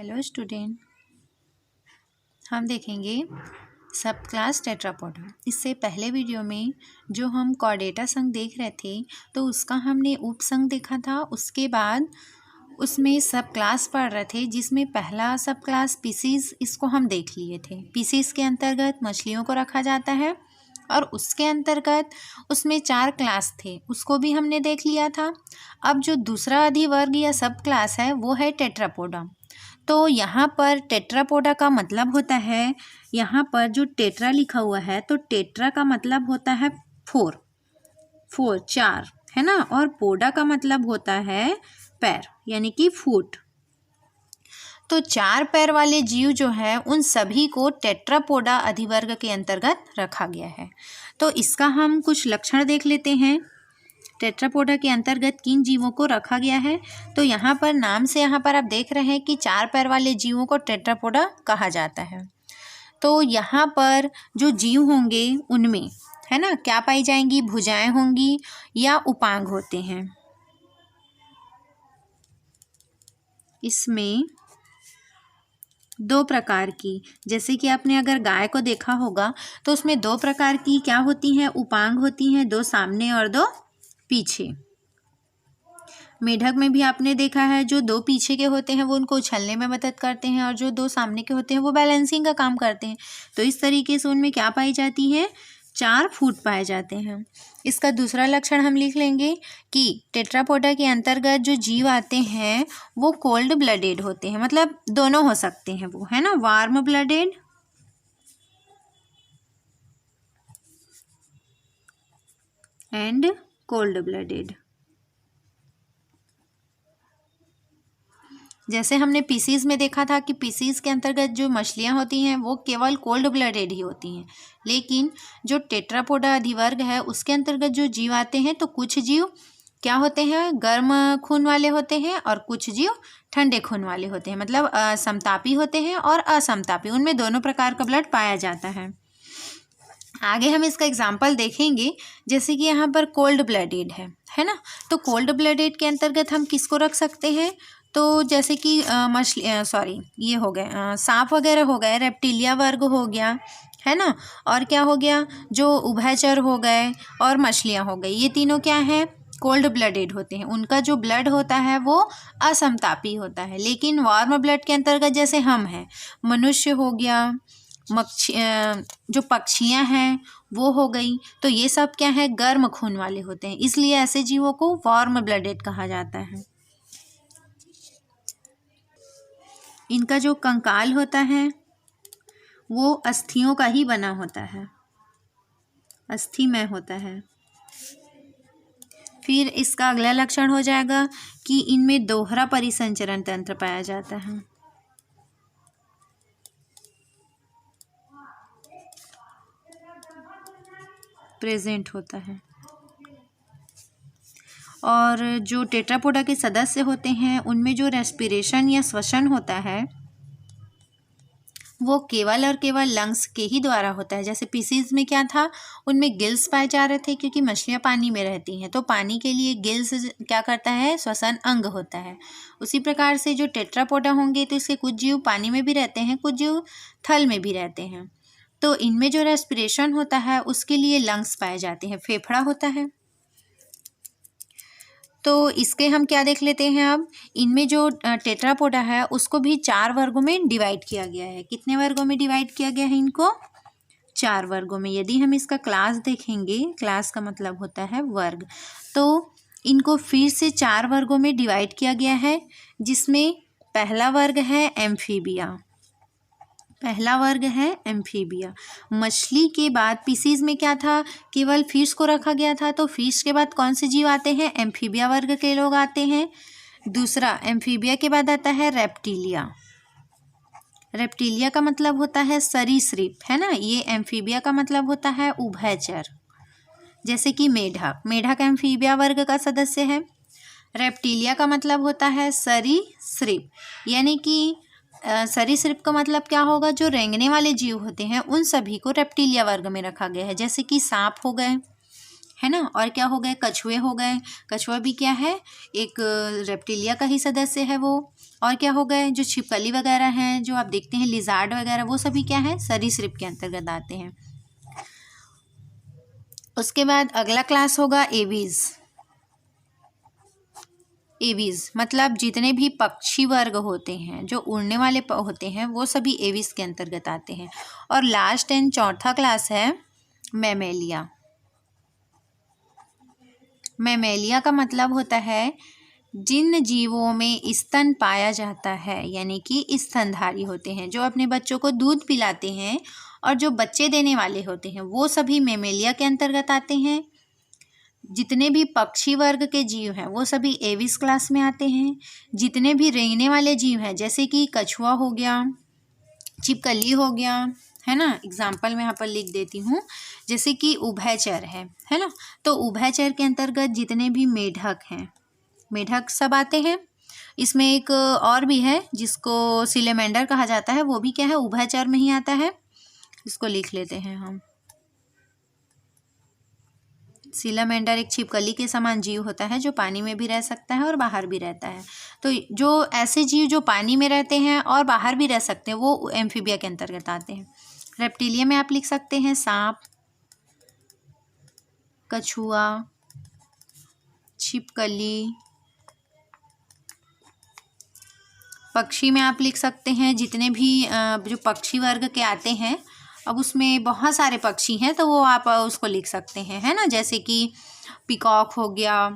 Hello student, हम देखेंगे सब क्लास टेट्रापोडा। इससे पहले वीडियो में जो हम कॉर्डेटा संघ देख रहे थे तो उसका हमने उपसंघ देखा था। उसके बाद उसमें सब क्लास पढ़ रहे थे, जिसमें पहला सब क्लास स्पीसीज, इसको हम देख लिए थे। स्पीसीज के अंतर्गत मछलियों को रखा जाता है और उसके अंतर्गत उसमें 4 क्लास थे, उसको भी हमने देख लिया था। अब जो दूसरा अधिवर्ग या सब क्लास है वो है टेट्रापोडा। तो यहाँ पर टेट्रापोडा का मतलब होता है, यहाँ पर जो टेट्रा लिखा हुआ है तो टेट्रा का मतलब होता है 4 है ना, और पोडा का मतलब होता है पैर यानी कि फुट। तो 4 पैर वाले जीव जो है उन सभी को टेट्रापोडा अधिवर्ग के अंतर्गत रखा गया है। तो इसका हम कुछ लक्षण देख लेते हैं। टेट्रापोडा के अंतर्गत किन जीवों को रखा गया है, तो यहाँ पर नाम से यहाँ पर आप देख रहे हैं कि 4 पैर वाले जीवों को टेट्रापोडा कहा जाता है। तो यहाँ पर जो जीव होंगे उनमें है ना क्या पाई जाएंगी, भुजाएं होंगी या उपांग होते हैं। इसमें 2 प्रकार की, जैसे कि आपने अगर गाय को देखा होगा तो उसमें 2 प्रकार की क्या होती हैं, उपांग होती हैं, 2 सामने और 2 पीछे। मेढक में भी आपने देखा है जो 2 पीछे के होते हैं वो उनको उछलने में मदद करते हैं और जो 2 सामने के होते हैं वो बैलेंसिंग का काम करते हैं। तो इस तरीके से उनमें क्या पाई जाती है, 4 फुट पाए जाते हैं। इसका दूसरा लक्षण हम लिख लेंगे कि टेट्रापोडा के अंतर्गत जो जीव आते हैं वो कोल्ड ब्लडेड होते हैं, मतलब दोनों हो सकते हैं वो, है ना, warm blooded and cold blooded. जैसे हमने पीसीज में देखा था कि पीसीज के अंतर्गत जो मछलियां होती हैं वो केवल कोल्ड ब्लडेड ही होती हैं, लेकिन जो टेट्रापोडा अधिवर्ग है उसके अंतर्गत जो जीव आते हैं तो कुछ जीव क्या होते हैं, गर्म खून वाले होते हैं और कुछ जीव ठंडे खून वाले होते हैं, मतलब समतापी होते हैं और असमतापी, उनमें दोनों प्रकार का ब्लड पाया जाता है। आगे हम इसका एग्जाम्पल देखेंगे, जैसे कि यहाँ पर कोल्ड ब्लडेड है ना। तो कोल्ड ब्लडेड के अंतर्गत हम किसको रख सकते हैं, तो जैसे कि ये हो गए सांप वगैरह हो गए, रेप्टिलिया वर्ग हो गया, है ना, और क्या हो गया, जो उभयचर हो गए और मछलियाँ हो गई, ये तीनों क्या हैं, कोल्ड ब्लडेड होते हैं। उनका जो ब्लड होता है वो असमतापी होता है। लेकिन वार्म ब्लड के अंतर्गत जैसे हम हैं, मनुष्य हो गया, जो पक्षियां हैं वो हो गई, तो ये सब क्या है, गर्म खून वाले होते हैं, इसलिए ऐसे जीवों को वार्म ब्लडेड कहा जाता है। इनका जो कंकाल होता है वो अस्थियों का ही बना होता है, अस्थिमय होता है। फिर इसका अगला लक्षण हो जाएगा कि इनमें दोहरा परिसंचरण तंत्र पाया जाता है। प्रेजेंट होता है। और जो टेट्रापोडा के सदस्य होते हैं उनमें जो रेस्पिरेशन या श्वसन होता है वो केवल और केवल लंग्स के ही द्वारा होता है। जैसे पीसीज में क्या था, उनमें गिल्स पाए जा रहे थे, क्योंकि मछलियाँ पानी में रहती हैं तो पानी के लिए गिल्स क्या करता है, श्वसन अंग होता है। उसी प्रकार से जो टेट्रापोडा होंगे तो इसके कुछ जीव पानी में भी रहते हैं, कुछ जीव थल में भी रहते हैं। तो इनमें जो रेस्पिरेशन होता है उसके लिए लंग्स पाए जाते हैं, फेफड़ा होता है। तो इसके हम क्या देख लेते हैं, अब इनमें जो टेट्रापोडा है उसको भी 4 वर्गों में डिवाइड किया गया है। कितने वर्गों में डिवाइड किया गया है इनको, 4 वर्गों में। यदि हम इसका क्लास देखेंगे, क्लास का मतलब होता है वर्ग, तो इनको फिर से 4 वर्गों में डिवाइड किया गया है, जिसमें पहला वर्ग है एम्फीबिया। पहला वर्ग है एम्फीबिया। मछली के बाद पीसीज में क्या था, केवल फिश को रखा गया था, तो फिश के बाद कौन से जीव आते हैं, एम्फीबिया वर्ग के लोग आते हैं। दूसरा, एम्फीबिया के बाद आता है रेप्टिलिया। रेप्टिलिया का मतलब होता है सरीसृप, है ना, ये एम्फीबिया का मतलब होता है उभयचर। जैसे कि मेढक, मेढक एम्फीबिया वर्ग का सदस्य है। रेप्टिलिया का मतलब होता है सरीसृप, यानी कि सरीसृप का मतलब क्या होगा, जो रेंगने वाले जीव होते हैं उन सभी को रेप्टिलिया वर्ग में रखा गया है। जैसे कि सांप हो गए, है ना। और क्या हो गए, कछुए हो गए। कछुआ भी क्या है, एक रेप्टिलिया का ही सदस्य है वो। और क्या हो गए, जो छिपकली वगैरह हैं, जो आप देखते हैं लिजार्ड वगैरह, वो सभी क्या है, सरीसृप के अंतर्गत आते हैं। उसके बाद अगला क्लास होगा एवीज। एवीज मतलब जितने भी पक्षी वर्ग होते हैं, जो उड़ने वाले होते हैं, वो सभी एवीज के अंतर्गत आते हैं। और लास्ट एंड चौथा क्लास है मैमेलिया। मैमेलिया का मतलब होता है जिन जीवों में स्तन पाया जाता है, यानी कि स्तनधारी होते हैं, जो अपने बच्चों को दूध पिलाते हैं और जो बच्चे देने वाले होते हैं, वो सभी मैमेलिया के अंतर्गत आते हैं। जितने भी पक्षी वर्ग के जीव हैं वो सभी एविस क्लास में आते हैं। जितने भी रेंगने वाले जीव हैं, जैसे कि कछुआ हो गया, छिपकली हो गया, है ना, एग्जाम्पल मैं यहाँ पर लिख देती हूँ, जैसे कि उभयचर है ना। तो उभयचर के अंतर्गत जितने भी मेढक हैं, मेढक सब आते हैं। इसमें एक और भी है जिसको सिलेमेंडर कहा जाता है, वो भी क्या है, उभयचर में ही आता है। इसको लिख लेते हैं हम। सिलेमेंडर एक छिपकली के समान जीव होता है जो पानी में भी रह सकता है और बाहर भी रहता है। तो जो ऐसे जीव जो पानी में रहते हैं और बाहर भी रह सकते हैं, वो एम्फीबिया के अंतर्गत आते हैं। रेप्टिलिया में आप लिख सकते हैं सांप, कछुआ, छिपकली। पक्षी में आप लिख सकते हैं जितने भी जो पक्षी वर्ग के आते हैं। अब उसमें बहुत सारे पक्षी हैं तो वो आप उसको लिख सकते हैं, है ना, जैसे कि पिकॉक हो गया,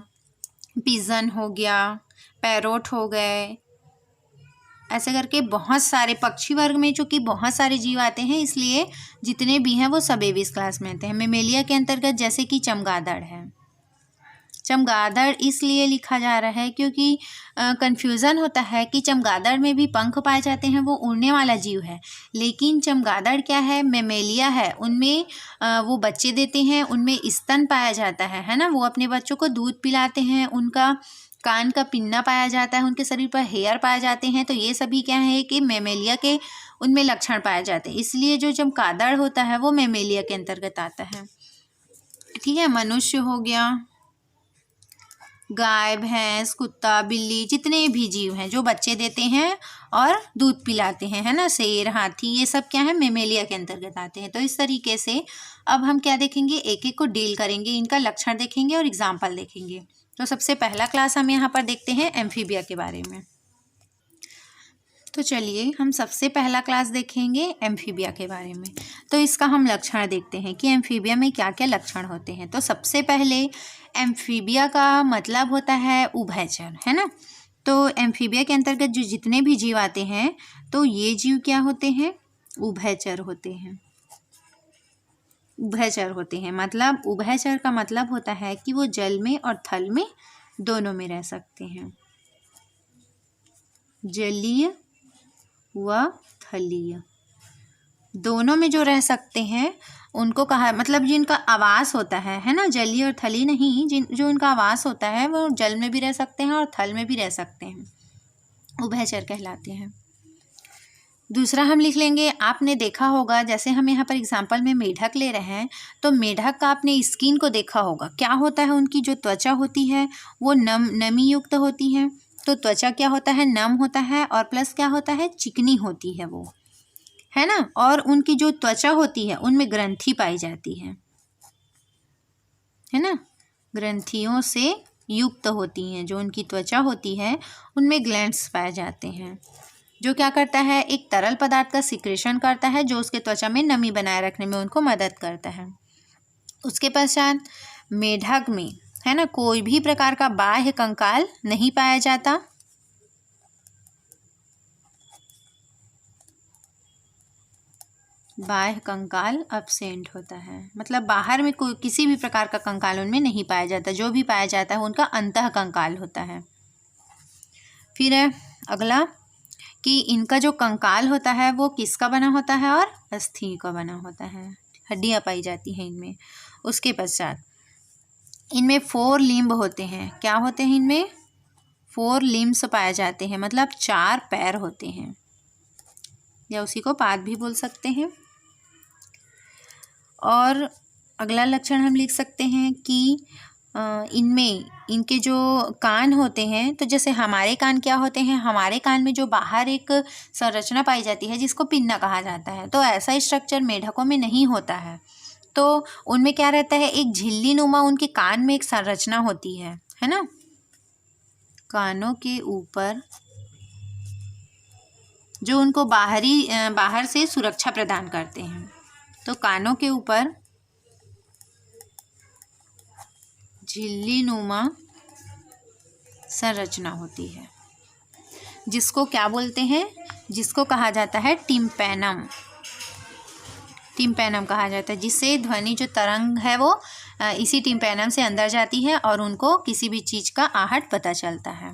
पिजन हो गया, पैरोट हो गए। ऐसे करके बहुत सारे पक्षी वर्ग में चूँकि बहुत सारे जीव आते हैं, इसलिए जितने भी हैं वो सब एविस क्लास में आते हैं। मेमेलिया के अंतर्गत जैसे कि चमगादड़ है। चमगादड़ इसलिए लिखा जा रहा है क्योंकि कन्फ्यूज़न होता है कि चमगादड़ में भी पंख पाए जाते हैं, वो उड़ने वाला जीव है, लेकिन चमगादड़ क्या है, मैमेलिया है, उनमें वो बच्चे देते हैं, उनमें स्तन पाया जाता है ना। वो अपने बच्चों को दूध पिलाते हैं, उनका कान का पिन्ना पाया जाता है, उनके शरीर पर हेयर पाए जाते हैं। तो ये सभी क्या है कि मैमेलिया के उनमें लक्षण पाए जाते हैं, इसलिए जो चमगादड़ होता है वो मैमेलिया के अंतर्गत आता है। ठीक है, मनुष्य हो गया, गाय, भैंस, कुत्ता, बिल्ली, जितने भी जीव हैं जो बच्चे देते हैं और दूध पिलाते हैं, है ना, शेर, हाथी, ये सब क्या है, मैमेलिया के अंतर्गत आते हैं। तो इस तरीके से अब हम क्या देखेंगे, एक एक को डील करेंगे, इनका लक्षण देखेंगे और एग्जाम्पल देखेंगे। तो सबसे पहला क्लास हम यहाँ पर देखते हैं एम्फीबिया के बारे में। तो चलिए हम सबसे पहला क्लास देखेंगे एम्फीबिया के बारे में। तो इसका हम लक्षण देखते हैं कि एम्फीबिया में क्या क्या लक्षण होते हैं। तो सबसे पहले एम्फीबिया का मतलब होता है उभयचर, है ना। तो एम्फीबिया के अंतर्गत जो जितने भी जीव आते हैं, तो ये जीव क्या होते हैं, उभयचर होते हैं। उभयचर होते हैं मतलब उभयचर का मतलब होता है कि वो जल में और थल में दोनों में रह सकते हैं, जलीय व थलीय दोनों में जो रह सकते हैं उनको कहा, मतलब जिनका आवास होता है ना, जलीय और थली नहीं, जो उनका आवास होता है वो जल में भी रह सकते हैं और थल में भी रह सकते हैं, उभयचर कहलाते हैं। दूसरा हम लिख लेंगे, आपने देखा होगा, जैसे हम यहाँ पर एग्जाम्पल में मेढक ले रहे हैं, तो मेढक का आपने स्किन को देखा होगा, क्या होता है, उनकी जो त्वचा होती है वो नमी युक्त होती है। तो त्वचा क्या होता है, नम होता है, और प्लस क्या होता है, चिकनी होती है वो, है ना। और उनकी जो त्वचा होती है उनमें ग्रंथि पाई जाती है ना, ग्रंथियों से युक्त होती हैं। जो उनकी त्वचा होती है उनमें ग्लैंड्स पाए जाते हैं, जो क्या करता है, एक तरल पदार्थ का सिक्रेशन करता है, जो उसके त्वचा में नमी बनाए रखने में उनको मदद करता है। उसके पश्चात मेढक में, है ना, कोई भी प्रकार का बाह्य कंकाल नहीं पाया जाता। बाह्य कंकाल अब्सेंट होता है, मतलब बाहर में कोई किसी भी प्रकार का कंकाल उनमें नहीं पाया जाता, जो भी पाया जाता है उनका अंतः कंकाल होता है। फिर है अगला कि इनका जो कंकाल होता है वो किसका बना होता है, और अस्थि का बना होता है, हड्डियाँ पाई जाती हैं इनमें। उसके पश्चात इनमें 4 लिम्ब होते हैं, क्या होते हैं, इनमें 4 लिम्स पाए जाते हैं, मतलब 4 पैर होते हैं, या उसी को पाद भी बोल सकते हैं। और अगला लक्षण हम लिख सकते हैं कि इनमें इनके जो कान होते हैं, तो जैसे हमारे कान क्या होते हैं, हमारे कान में जो बाहर एक संरचना पाई जाती है जिसको पिन्ना कहा जाता है, तो ऐसा स्ट्रक्चर मेढकों में नहीं होता है। तो उनमें क्या रहता है, एक झिल्ली नुमा उनके कान में एक संरचना होती है ना। कानों के ऊपर जो उनको बाहर से सुरक्षा प्रदान करते हैं, तो कानों के ऊपर झिल्ली नुमा संरचना होती है, जिसको क्या बोलते हैं, जिसको कहा जाता है टिम्पैनम। टिम्पैनम कहा जाता है, जिससे ध्वनि जो तरंग है वो इसी टिम्पैनम से अंदर जाती है और उनको किसी भी चीज़ का आहट पता चलता है।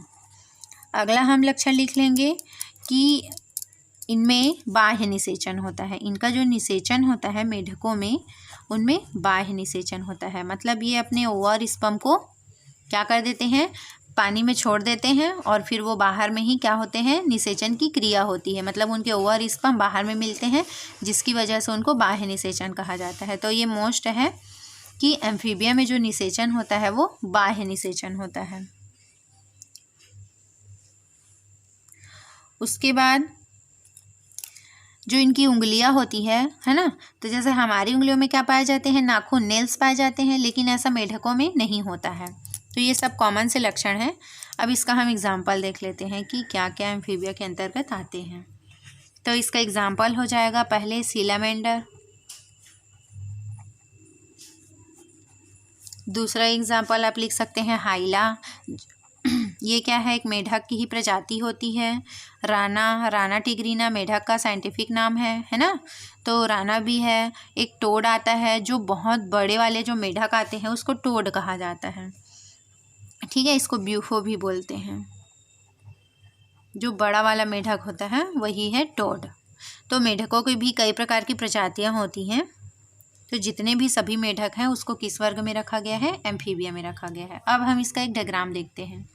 अगला हम लक्षण लिख लेंगे कि इनमें बाह्य निषेचन होता है। इनका जो निषेचन होता है मेढकों में, उनमें बाह्य निषेचन होता है। मतलब ये अपने ओवर स्पर्म को क्या कर देते हैं, पानी में छोड़ देते हैं और फिर वो बाहर में ही क्या होते हैं, निषेचन की क्रिया होती है। मतलब उनके ओवर स्पर्म बाहर में मिलते हैं, जिसकी वजह से उनको बाह्य निषेचन कहा जाता है। तो ये मोस्ट है कि एम्फीबिया में जो निषेचन होता है वो बाह्य निषेचन होता है। उसके बाद जो इनकी उंगलियां होती है ना, तो जैसे हमारी उंगलियों में क्या पाए जाते हैं, नाखून, नेल्स पाए जाते हैं, लेकिन ऐसा मेढकों में नहीं होता है। तो ये सब कॉमन से लक्षण हैं। अब इसका हम एग्जाम्पल देख लेते हैं कि क्या क्या एम्फीबिया के अंतर्गत आते हैं। तो इसका एग्जाम्पल हो जाएगा पहले सिलामेंडर, दूसरा एग्जाम्पल आप लिख सकते हैं हाइला। ये क्या है, एक मेढक की ही प्रजाति होती है। राना टिग्रीना मेढक का साइंटिफिक नाम है ना। तो राना भी है। एक टोड आता है, जो बहुत बड़े वाले जो मेढक आते हैं उसको टोड कहा जाता है, ठीक है। इसको ब्यूफो भी बोलते हैं। जो बड़ा वाला मेढक होता है वही है टोड। तो मेढकों की भी कई प्रकार की प्रजातियां होती हैं। तो जितने भी सभी मेढक हैं उसको किस वर्ग में रखा गया है, एम्फीबिया में रखा गया है। अब हम इसका एक डायग्राम देखते हैं।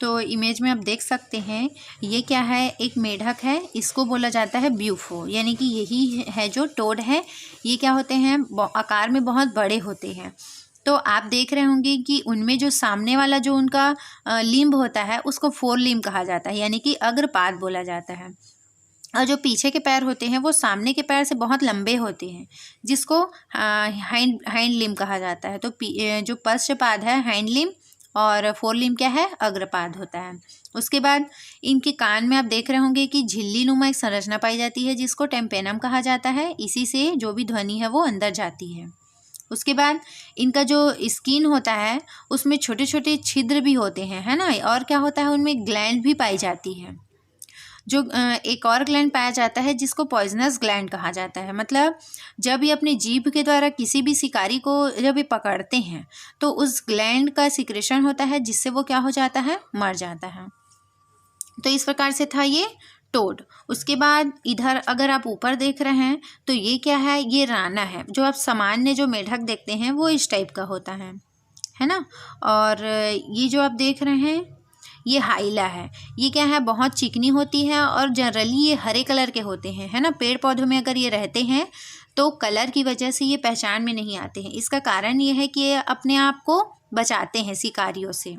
तो इमेज में आप देख सकते हैं ये क्या है, एक मेढक है, इसको बोला जाता है ब्यूफो, यानी कि यही है जो टोड है। ये क्या होते हैं, आकार में बहुत बड़े होते हैं। तो आप देख रहे होंगे कि उनमें जो सामने वाला जो उनका लिम्ब होता है उसको फोर लिम्ब कहा जाता है, यानी कि अग्रपाद बोला जाता है। और जो पीछे के पैर होते हैं वो सामने के पैर से बहुत लंबे होते हैं, जिसको हाइंड लिम्ब कहा जाता है। तो जो पश्चपाद है हाइंड लिम्ब और फोर लिम्ब क्या है, अग्रपाद होता है। उसके बाद इनके कान में आप देख रहे होंगे कि झिल्ली नुमा एक संरचना पाई जाती है, जिसको टेम्पेनम कहा जाता है। इसी से जो भी ध्वनि है वो अंदर जाती है। उसके बाद इनका जो स्किन होता है उसमें छोटे छोटे छिद्र भी होते हैं, है ना। और क्या होता है, उनमें ग्लैंड भी पाई जाती है। जो एक और ग्लैंड पाया जाता है जिसको पॉइजनस ग्लैंड कहा जाता है। मतलब जब ये अपने जीभ के द्वारा किसी भी शिकारी को जब ये पकड़ते हैं तो उस ग्लैंड का सिक्रेशन होता है, जिससे वो क्या हो जाता है, मर जाता है। तो इस प्रकार से था ये टोड। उसके बाद इधर अगर आप ऊपर देख रहे हैं तो ये क्या है, ये राना है। जो आप सामान्य जो मेढक देखते हैं वो इस टाइप का होता है ना। और ये जो आप देख रहे हैं ये हाइला है। ये क्या है, बहुत चिकनी होती है और जनरली ये हरे कलर के होते हैं, है ना। पेड़ पौधों में अगर ये रहते हैं तो कलर की वजह से ये पहचान में नहीं आते हैं। इसका कारण ये है कि ये अपने आप को बचाते हैं शिकारियों से,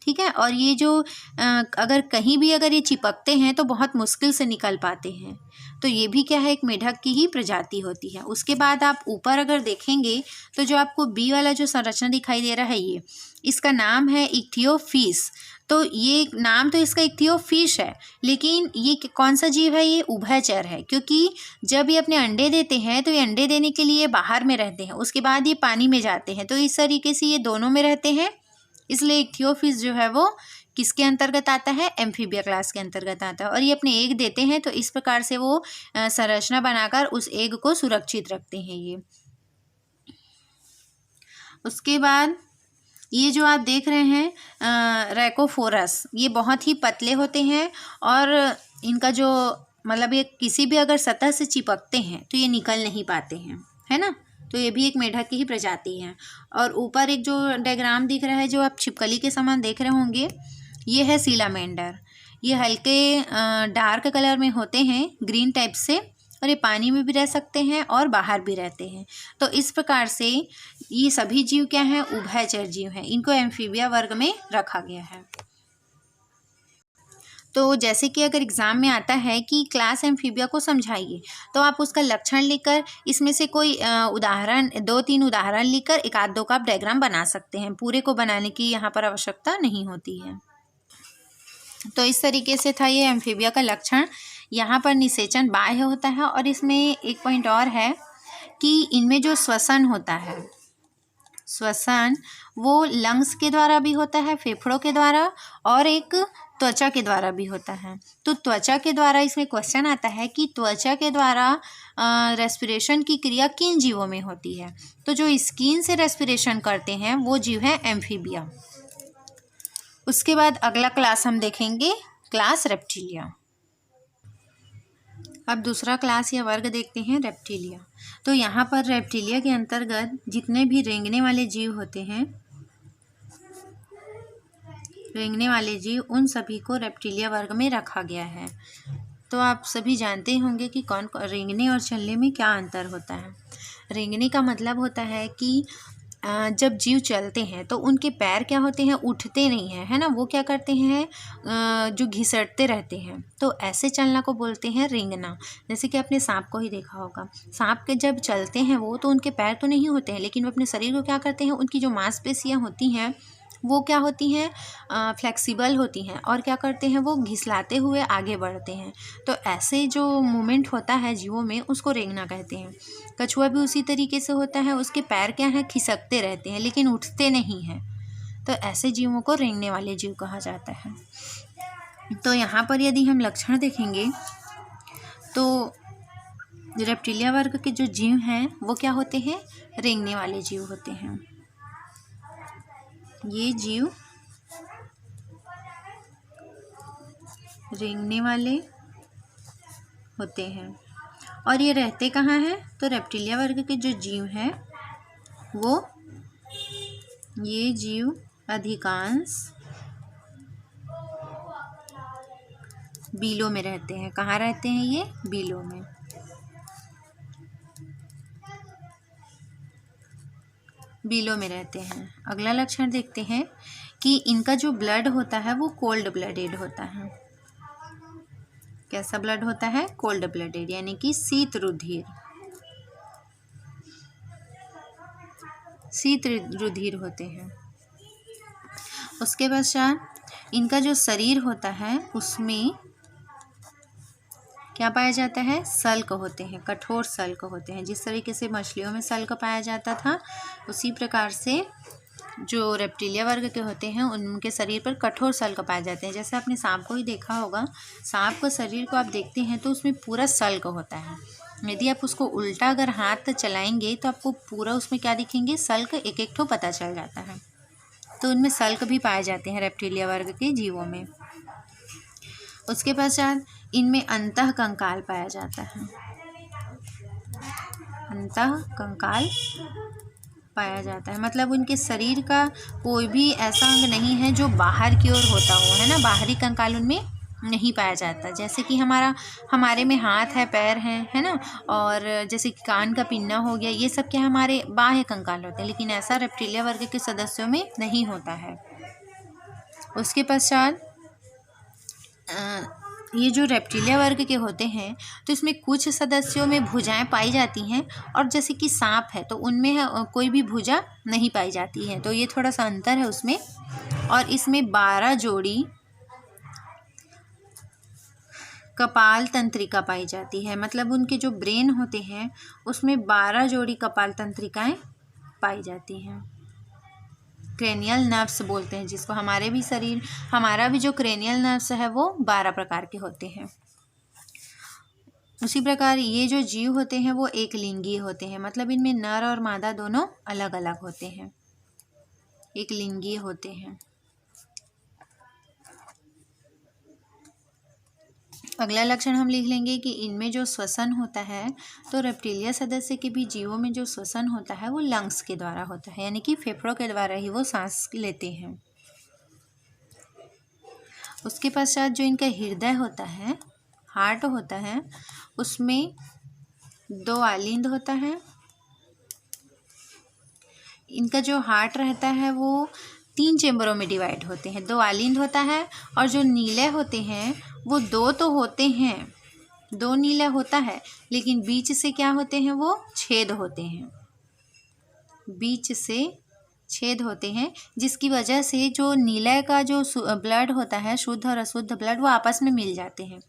ठीक है। और ये जो अगर कहीं भी अगर ये चिपकते हैं तो बहुत मुश्किल से निकल पाते हैं। तो ये भी क्या है, एक मेढक की ही प्रजाति होती है। उसके बाद आप ऊपर अगर देखेंगे तो जो आपको बी वाला जो संरचना दिखाई दे रहा है, ये इसका नाम है इक्थियोफिस। तो ये नाम तो इसका इक्थियोफिश है, लेकिन ये कौन सा जीव है, ये उभयचर है। क्योंकि जब ये अपने अंडे देते हैं तो ये अंडे देने के लिए बाहर में रहते हैं, उसके बाद ये पानी में जाते हैं। तो इस तरीके से ये दोनों में रहते हैं। इसलिए इक्थियोफिस जो है वो किसके अंतर्गत आता है, एम्फीबिया क्लास के अंतर्गत आता है। और ये अपने एग देते हैं, तो इस प्रकार से वो संरचना बनाकर उस एग को सुरक्षित रखते हैं ये। उसके बाद ये जो आप देख रहे हैं रैकोफोरस, ये बहुत ही पतले होते हैं और इनका जो मतलब ये किसी भी अगर सतह से चिपकते हैं तो ये निकल नहीं पाते हैं, है ना। तो ये भी एक मेढक की ही प्रजाति है। और ऊपर एक जो डायग्राम दिख रहा है जो आप छिपकली के समान देख रहे होंगे, ये है सिलामेंडर। ये हल्के डार्क कलर में होते हैं, ग्रीन टाइप से, और ये पानी में भी रह सकते हैं और बाहर भी रहते हैं। तो इस प्रकार से ये सभी जीव क्या हैं, उभयचर जीव हैं। इनको एम्फीबिया वर्ग में रखा गया है। तो जैसे कि अगर एग्ज़ाम में आता है कि क्लास एम्फीबिया को समझाइए, तो आप उसका लक्षण लिखकर इसमें से कोई उदाहरण 2-3 उदाहरण लिखकर एक आध दो का आप डायग्राम बना सकते हैं। पूरे को बनाने की यहाँ पर आवश्यकता नहीं होती है। तो इस तरीके से था ये एम्फीबिया का लक्षण। यहाँ पर निषेचन बाह्य होता है और इसमें एक पॉइंट और है कि इनमें जो श्वसन होता है, श्वसन वो लंग्स के द्वारा भी होता है, फेफड़ों के द्वारा, और एक त्वचा के द्वारा भी होता है। तो त्वचा के द्वारा इसमें क्वेश्चन आता है कि त्वचा के द्वारा रेस्पिरेशन की क्रिया किन जीवों में होती है। तो जो स्किन से रेस्पिरेशन करते हैं वो जीव है एम्फीबिया। उसके बाद अगला क्लास हम देखेंगे क्लास रेप्टिलिया। अब दूसरा क्लास या वर्ग देखते हैं रेप्टिलिया। तो यहाँ पर रेप्टिलिया के अंतर्गत जितने भी रेंगने वाले जीव होते हैं, रेंगने वाले जीव, उन सभी को रेप्टिलिया वर्ग में रखा गया है। तो आप सभी जानते होंगे कि कौन रेंगने और चलने में क्या अंतर होता है। रेंगने का मतलब होता है कि जब जीव चलते हैं तो उनके पैर क्या होते हैं, उठते नहीं हैं, है ना। वो क्या करते हैं, जो घिसटते रहते हैं। तो ऐसे चलना को बोलते हैं रेंगना। जैसे कि आपने सांप को ही देखा होगा, सांप के जब चलते हैं वो, तो उनके पैर तो नहीं होते हैं, लेकिन वो अपने शरीर को क्या करते हैं, उनकी जो मांसपेशियाँ होती हैं वो क्या होती हैं, फ्लेक्सिबल होती हैं, और क्या करते हैं, वो घिसलाते हुए आगे बढ़ते हैं। तो ऐसे जो मूवमेंट होता है जीवों में, उसको रेंगना कहते हैं। कछुआ भी उसी तरीके से होता है, उसके पैर क्या हैं, खिसकते रहते हैं लेकिन उठते नहीं हैं। तो ऐसे जीवों को रेंगने वाले जीव कहा जाता है। तो यहाँ पर यदि हम लक्षण देखेंगे तो रेप्टिलिया वर्ग के जो जीव हैं वो क्या होते हैं, रेंगने वाले जीव होते हैं। ये जीव रेंगने वाले होते हैं। और ये रहते कहाँ हैं, तो रेप्टिलिया वर्ग के जो जीव हैं वो, ये जीव अधिकांश बीलों में रहते हैं। कहाँ रहते हैं ये, बीलों में। बीलों में रहते हैं। अगला लक्षण देखते हैं कि इनका जो ब्लड होता है वो कोल्ड ब्लडेड होता है। कैसा ब्लड होता है, कोल्ड ब्लडेड, यानी कि शीत रुधिर, शीत रुधिर होते हैं। उसके पश्चात इनका जो शरीर होता है उसमें क्या पाया जाता है, सल्क होते हैं, कठोर सल्क होते हैं। जिस तरीके से मछलियों में सल्क पाया जाता था, उसी प्रकार से जो रेप्टिलिया वर्ग के होते हैं उनके शरीर पर कठोर सल्क पाए जाते हैं। जैसे आपने सांप को ही देखा होगा, सांप का शरीर को आप देखते हैं तो उसमें पूरा सल्क होता है। यदि आप उसको उल्टा अगर हाथ चलाएंगे तो आपको पूरा उसमें क्या दिखेंगे, सल्क एक एक ठो पता चल जाता है। तो उनमें सल्क भी पाए जाते हैं रेप्टिलिया वर्ग के जीवों में। उसके पश्चात इनमें अंतः कंकाल पाया जाता है। अंतः कंकाल पाया जाता है, मतलब उनके शरीर का कोई भी ऐसा अंग नहीं है जो बाहर की ओर होता हो, है ना। बाहरी कंकाल उनमें नहीं पाया जाता। जैसे कि हमारे में हाथ है, पैर हैं, है ना, और जैसे कि कान का पिन्ना हो गया, ये सब क्या हमारे बाह्य कंकाल होते हैं, लेकिन ऐसा रेप्टिलिया वर्ग के सदस्यों में नहीं होता है। उसके पश्चात ये जो रेप्टिलिया वर्ग के होते हैं तो इसमें कुछ सदस्यों में भुजाएं पाई जाती हैं, और जैसे कि सांप है तो उनमें कोई भी भुजा नहीं पाई जाती है। तो ये थोड़ा सा अंतर है उसमें। और इसमें 12 जोड़ी कपाल तंत्रिका पाई जाती है, मतलब उनके जो ब्रेन होते हैं उसमें 12 जोड़ी कपाल तंत्रिकाएं पाई जाती हैं। क्रेनियल नर्व्स बोलते हैं जिसको। हमारा भी जो क्रेनियल नर्व्स है वो 12 प्रकार के होते हैं। उसी प्रकार ये जो जीव होते हैं वो एक लिंगी होते हैं, मतलब इनमें नर और मादा दोनों अलग अलग होते हैं, एक लिंगी होते हैं। अगला लक्षण हम लिख लेंगे कि इनमें जो श्वसन होता है, तो रेप्टिलिया सदस्य के भी जीवों में जो श्वसन होता है वो लंग्स के द्वारा होता है, यानी कि फेफड़ों के द्वारा ही वो सांस लेते हैं। उसके पश्चात जो इनका हृदय होता है, हार्ट होता है, उसमें 2 आलिंद होता है। इनका जो हार्ट रहता है वो 3 चेम्बरों में डिवाइड होते हैं। 2 आलिंद होता है और जो नीले होते हैं वो 2 तो होते हैं, 2 नीला होता है, लेकिन बीच से क्या होते हैं, वो छेद होते हैं, बीच से छेद होते हैं, जिसकी वजह से जो नीले का जो ब्लड होता है, शुद्ध और अशुद्ध ब्लड, वो आपस में मिल जाते हैं।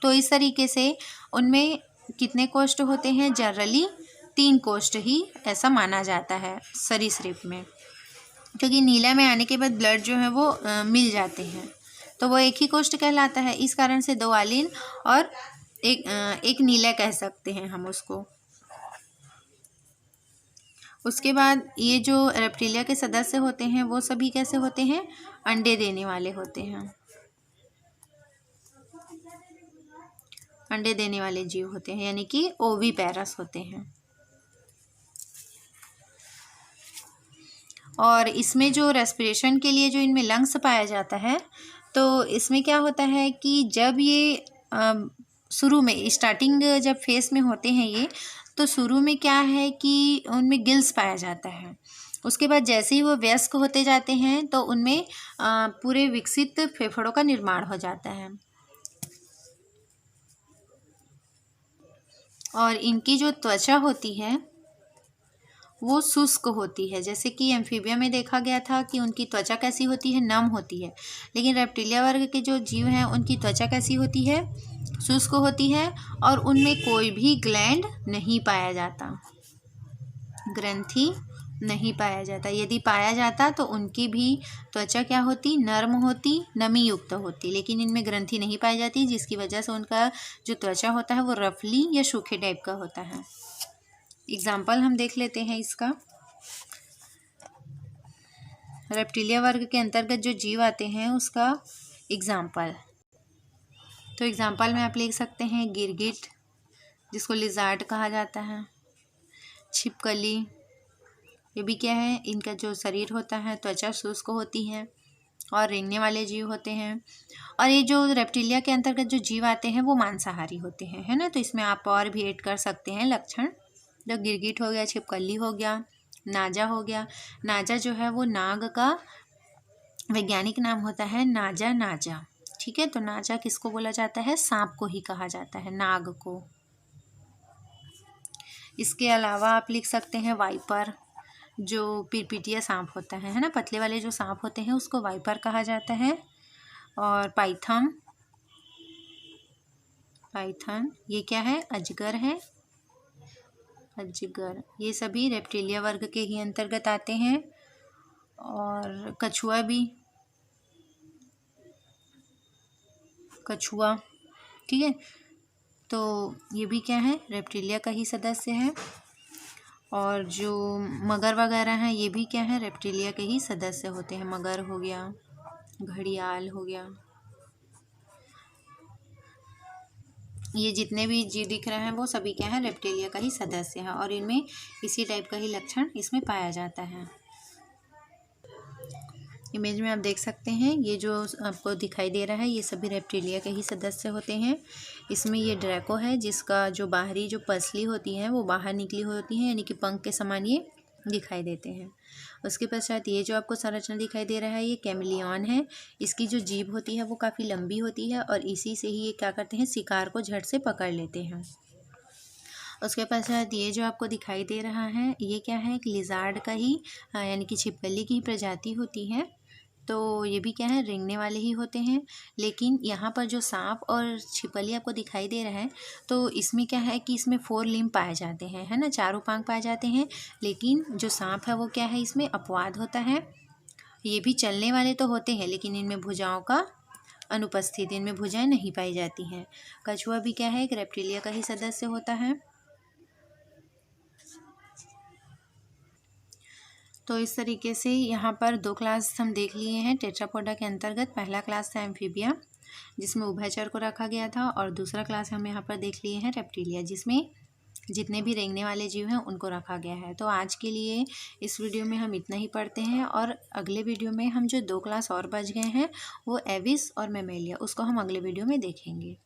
तो इस तरीके से उनमें कितने कोष्ठ होते हैं, जनरली 3 कोष्ठ ही ऐसा माना जाता है सरीसृप में, क्योंकि नीला में आने के बाद ब्लड जो है वो मिल जाते हैं, तो वो एक ही कोष्ठ कहलाता है। इस कारण से 2 आलिन और एक नीला कह सकते हैं हम उसको। उसके बाद ये जो रेप्टिलिया के सदस्य होते हैं वो सभी कैसे होते हैं, अंडे देने वाले होते हैं, अंडे देने वाले जीव होते हैं, यानी कि ओवीपेरस होते हैं। और इसमें जो रेस्पिरेशन के लिए जो इनमें लंग्स पाया जाता है, तो इसमें क्या होता है कि जब ये शुरू में स्टार्टिंग जब फेस में होते हैं ये, तो शुरू में क्या है कि उनमें गिल्स पाया जाता है। उसके बाद जैसे ही वो वयस्क होते जाते हैं तो उनमें पूरे विकसित फेफड़ों का निर्माण हो जाता है। और इनकी जो त्वचा होती है वो शुष्क होती है, जैसे कि एम्फीबिया में देखा गया था कि उनकी त्वचा कैसी होती है, नम होती है, लेकिन रेप्टिलिया वर्ग के जो जीव हैं उनकी त्वचा कैसी होती है, शुष्क होती है, और उनमें कोई भी ग्लैंड नहीं पाया जाता, ग्रंथि नहीं पाया जाता। यदि पाया जाता तो उनकी भी त्वचा क्या होती, नर्म होती, नमी युक्त होती, लेकिन इनमें ग्रंथि नहीं पाई जाती, जिसकी वजह से उनका जो त्वचा होता है वो रफली या सूखे टाइप का होता है। एग्जाम्पल हम देख लेते हैं इसका। रेप्टिलिया वर्ग के अंतर्गत जो जीव आते हैं उसका एग्जाम्पल, तो एग्जाम्पल में आप लिख सकते हैं गिरगिट, जिसको लिजार्ड कहा जाता है, छिपकली, ये भी क्या है, इनका जो शरीर होता है त्वचा शुष्क होती है और रेंगने वाले जीव होते हैं। और ये जो रेप्टिलिया के अंतर्गत जो जीव आते हैं वो मांसाहारी होते हैं, है ना। तो इसमें आप और भी ऐड कर सकते हैं लक्षण, जो गिरगिट हो गया, छिपकली हो गया, नाजा हो गया। नाजा जो है वो नाग का वैज्ञानिक नाम होता है, नाजा नाजा, ठीक है। तो नाजा किसको बोला जाता है, सांप को ही कहा जाता है, नाग को। इसके अलावा आप लिख सकते हैं वाइपर, जो पिरपिटिया सांप होता है ना, पतले वाले जो सांप होते हैं उसको वाइपर कहा जाता है। और पाइथन, पाइथन ये क्या है, अजगर है, अजगर, ये सभी रेप्टिलिया वर्ग के ही अंतर्गत आते हैं। और कछुआ भी, कछुआ, ठीक है, तो ये भी क्या है, रेप्टिलिया का ही सदस्य है। और जो मगर वगैरह हैं ये भी क्या है, रेप्टिलिया के ही सदस्य होते हैं। मगर हो गया, घड़ियाल हो गया, ये जितने भी जीव दिख रहे हैं वो सभी क्या है, रेप्टिलिया का ही सदस्य है, और इनमें इसी टाइप का ही लक्षण इसमें पाया जाता है। इमेज में आप देख सकते हैं ये जो आपको दिखाई दे रहा है ये सभी रेप्टिलिया के ही सदस्य होते हैं। इसमें ये ड्रैको है, जिसका जो बाहरी जो पसली होती है वो बाहर निकली होती है, यानी कि पंख के समान ये दिखाई देते हैं। उसके पश्चात ये जो आपको संरचना दिखाई दे रहा है ये कैमिलियन है। इसकी जो जीभ होती है वो काफ़ी लंबी होती है और इसी से ही ये क्या करते हैं, शिकार को झट से पकड़ लेते हैं। उसके पश्चात ये जो आपको दिखाई दे रहा है ये क्या है, एक लिजार्ड का ही यानी कि छिपकली की प्रजाति होती है। तो ये भी क्या है, रेंगने वाले ही होते हैं। लेकिन यहाँ पर जो सांप और छिपकली आपको दिखाई दे रहा है तो इसमें क्या है कि इसमें 4 लिम्ब पाए जाते हैं, है ना, 4 पांग पाए जाते हैं। लेकिन जो सांप है वो क्या है, इसमें अपवाद होता है। ये भी चलने वाले तो होते हैं लेकिन इनमें भुजाओं का अनुपस्थित, इनमें भुजाएं नहीं पाई जाती हैं। कछुआ भी क्या है, एक रेप्टिलिया का ही सदस्य होता है। तो इस तरीके से यहाँ पर 2 क्लास हम देख लिए हैं टेट्रापोडा के अंतर्गत। पहला क्लास था एम्फीबिया, जिसमें उभयचर को रखा गया था, और दूसरा क्लास हम यहाँ पर देख लिए हैं रेप्टिलिया, जिसमें जितने भी रेंगने वाले जीव हैं उनको रखा गया है। तो आज के लिए इस वीडियो में हम इतना ही पढ़ते हैं, और अगले वीडियो में हम जो 2 क्लास और बच गए हैं वो एविस और मैमेलिया, उसको हम अगले वीडियो में देखेंगे।